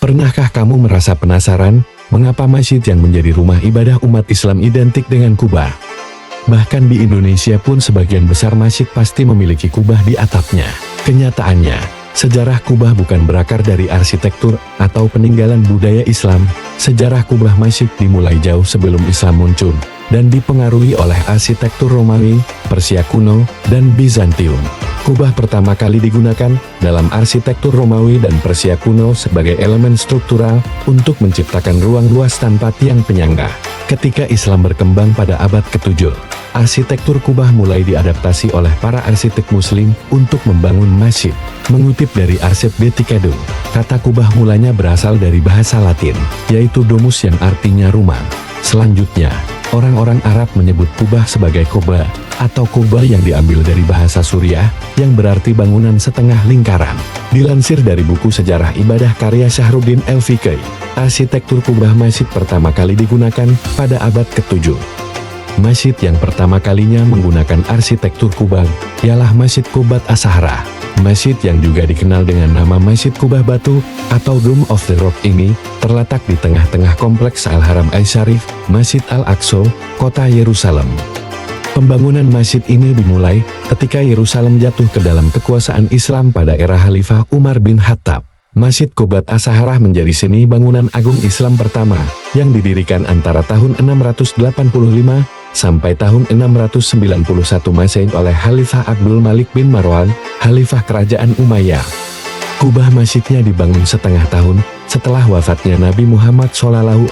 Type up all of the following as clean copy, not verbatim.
Pernahkah kamu merasa penasaran, mengapa masjid yang menjadi rumah ibadah umat Islam identik dengan kubah? Bahkan di Indonesia pun sebagian besar masjid pasti memiliki kubah di atapnya. Kenyataannya, sejarah kubah bukan berakar dari arsitektur atau peninggalan budaya Islam. Sejarah kubah masjid dimulai jauh sebelum Islam muncul, dan dipengaruhi oleh arsitektur Romawi, Persia kuno, dan Bizantium. Kubah pertama kali digunakan dalam arsitektur Romawi dan Persia kuno sebagai elemen struktural untuk menciptakan ruang luas tanpa tiang penyangga. Ketika Islam berkembang pada abad ke-7, arsitektur kubah mulai diadaptasi oleh para arsitek muslim untuk membangun masjid. Mengutip dari arsip Detikado, kata kubah mulanya berasal dari bahasa Latin, yaitu domus yang artinya rumah. Selanjutnya, orang-orang Arab menyebut kubah sebagai koba, atau kubah yang diambil dari bahasa Suriah, yang berarti bangunan setengah lingkaran. Dilansir dari buku Sejarah Ibadah karya Syahruddin El-Fiqi, arsitektur kubah masjid pertama kali digunakan pada abad ke-7. Masjid yang pertama kalinya menggunakan arsitektur kubah ialah Masjid Qubat As-Sahra. Masjid yang juga dikenal dengan nama Masjid Kubah Batu atau Dome of the Rock ini terletak di tengah-tengah kompleks Al-Haram Asy-Syarif, Masjid Al-Aqsa, kota Yerusalem. Pembangunan masjid ini dimulai ketika Yerusalem jatuh ke dalam kekuasaan Islam pada era Khalifah Umar bin Khattab. Masjid Qubat As-Sahra menjadi seni bangunan agung Islam pertama yang didirikan antara tahun 685 sampai tahun 691 Masehi oleh Khalifah Abdul Malik bin Marwan, Khalifah Kerajaan Umayyah. Kubah masjidnya dibangun setengah tahun setelah wafatnya Nabi Muhammad SAW.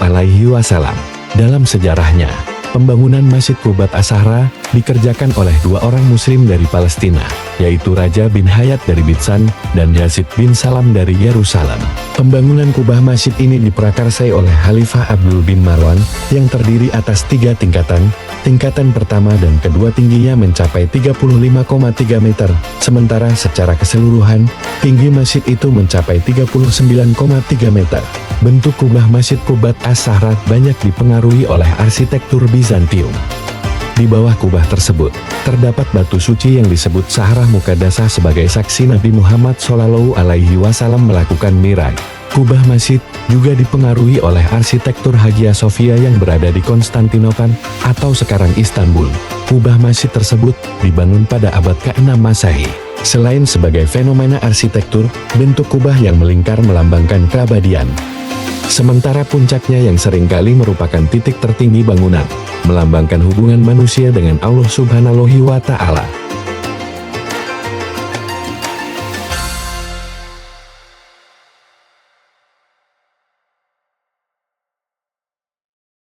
Dalam sejarahnya, pembangunan Masjid Qubat As-Sahra dikerjakan oleh dua orang muslim dari Palestina, yaitu Raja bin Hayat dari Bitsan dan Yazid bin Salam dari Yerusalem. Pembangunan kubah masjid ini diprakarsai oleh Khalifah Abdul bin Marwan yang terdiri atas 3 tingkatan. Tingkatan pertama dan kedua tingginya mencapai 35,3 meter, sementara secara keseluruhan, tinggi masjid itu mencapai 39,3 meter. Bentuk kubah Masjid Qubat As-Sahra banyak dipengaruhi oleh arsitektur Bizantium. Di bawah kubah tersebut, terdapat batu suci yang disebut Sahra Muqaddasah sebagai saksi Nabi Muhammad SAW melakukan Mi'raj. Kubah masjid juga dipengaruhi oleh arsitektur Hagia Sophia yang berada di Konstantinopel atau sekarang Istanbul. Kubah masjid tersebut dibangun pada abad ke-6 Masehi. Selain sebagai fenomena arsitektur, bentuk kubah yang melingkar melambangkan keabadian. Sementara puncaknya yang seringkali merupakan titik tertinggi bangunan, melambangkan hubungan manusia dengan Allah Subhanahu wa Ta'ala.